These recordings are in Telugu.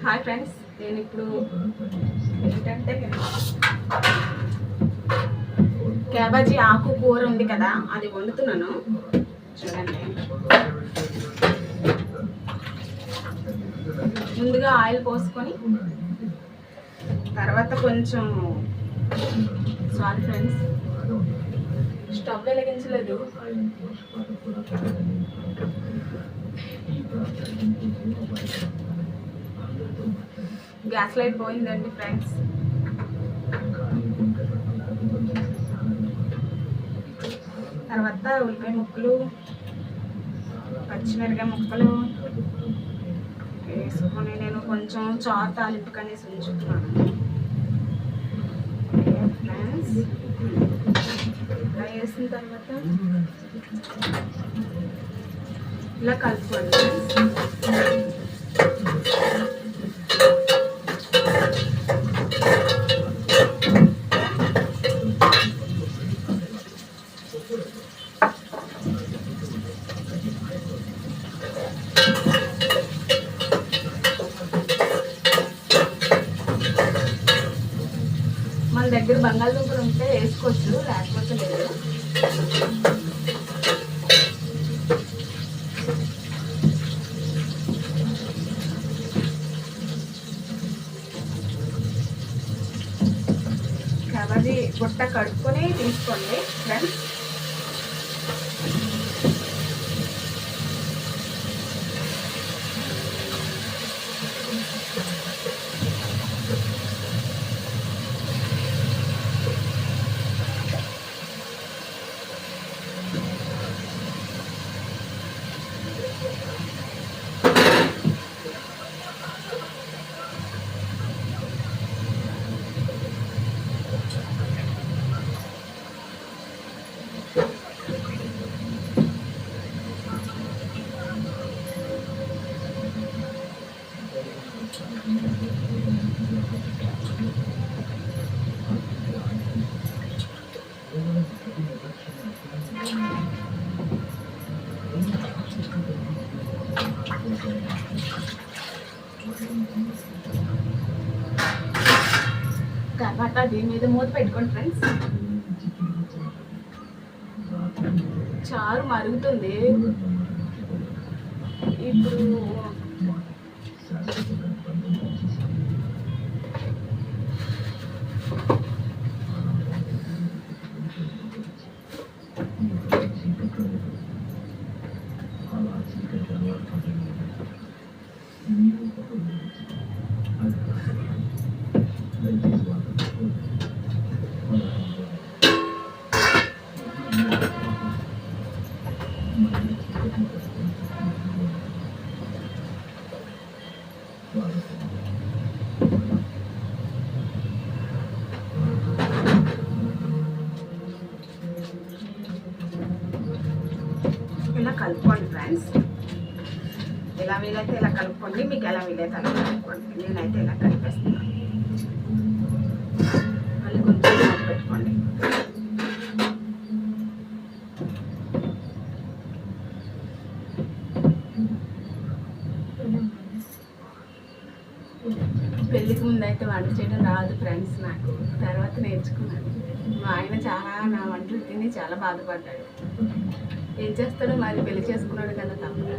హాయ్ ఫ్రెండ్స్, నేను ఇప్పుడు ఏంటంటే క్యాబేజీ ఆకు కూర ఉంది కదా, అది వండుతున్నాను. చూడండి, ముందుగా ఆయిల్ పోసుకొని తర్వాత కొంచెం సారీ ఫ్రెండ్స్, స్టవ్ వెలిగించలేదు. గ్యాస్ లైట్ పోయిందండి ఫ్రెండ్స్. తర్వాత ఉల్లిపాయ ముక్కలు, పచ్చిమిరకాయ ముక్కలు వేసుకొని నేను కొంచెం చారు తాలింపుకనేసి ఉంచుతున్నాను ఫ్రెండ్స్. ఇలా వేసిన తర్వాత ఇలా కలుపుకోండి ఫ్రెండ్స్. మన దగ్గర బంగాళదుంపలు ఉంటే వేసుకోవచ్చు, లేకపోతే లేదు. కాబట్టి గుట్ట కడుక్కొని తీసుకోండి ఫ్రెండ్స్. తర్వాత దీని మీద మూత పెట్టుకోండి ఫ్రెండ్స్. చారు మరుగుతుంది. ఇప్పుడు ఇలా కలుపుకోండి ఫ్రెండ్స్. ఎలా వీలైతే ఇలా కలుపుకోండి, మీకు ఎలా వీలైతే అలా కలుపుకోండి. నేనైతే ఇలా కలిపేస్తున్నాను. మళ్ళీ కొంచెం మూత పెట్టుకోండి. పెళ్ళికి ముందు అయితే వంట చేయడం రాదు ఫ్రెండ్స్ నాకు. తర్వాత నేర్చుకున్నాను. మా ఆయన చాలా నా వంటలు తిని చాలా బాధపడ్డాడు. ఏం చేస్తాడో మరి, పెళ్లి చేసుకున్నాడు కదా తమ్ముడు.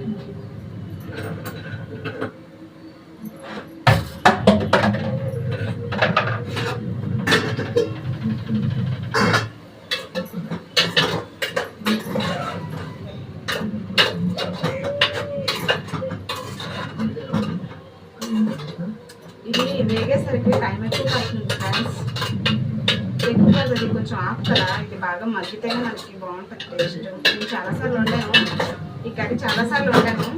ఇది వేగేసరికి టైం ఎక్కువ పడుతుంది ఫ్రెండ్స్. ఎక్కువ అది కొంచెం ఆఫ్ కదా, ఇది బాగా మగ్గితేనే మనకి బాగుంటుంది టేస్ట్. నేను చాలాసార్లు వండాను ఈ కర్రీ, చాలాసార్లు వండాను.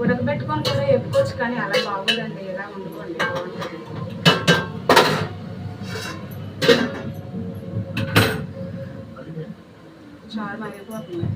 ఉడకబెట్టుకొని కూడా చెప్పుకోవచ్చు, కానీ అలా బాగోదండి. ఎలా వండుకోండి, బాగుంటుంది. చారు మరిగిపోతుంది.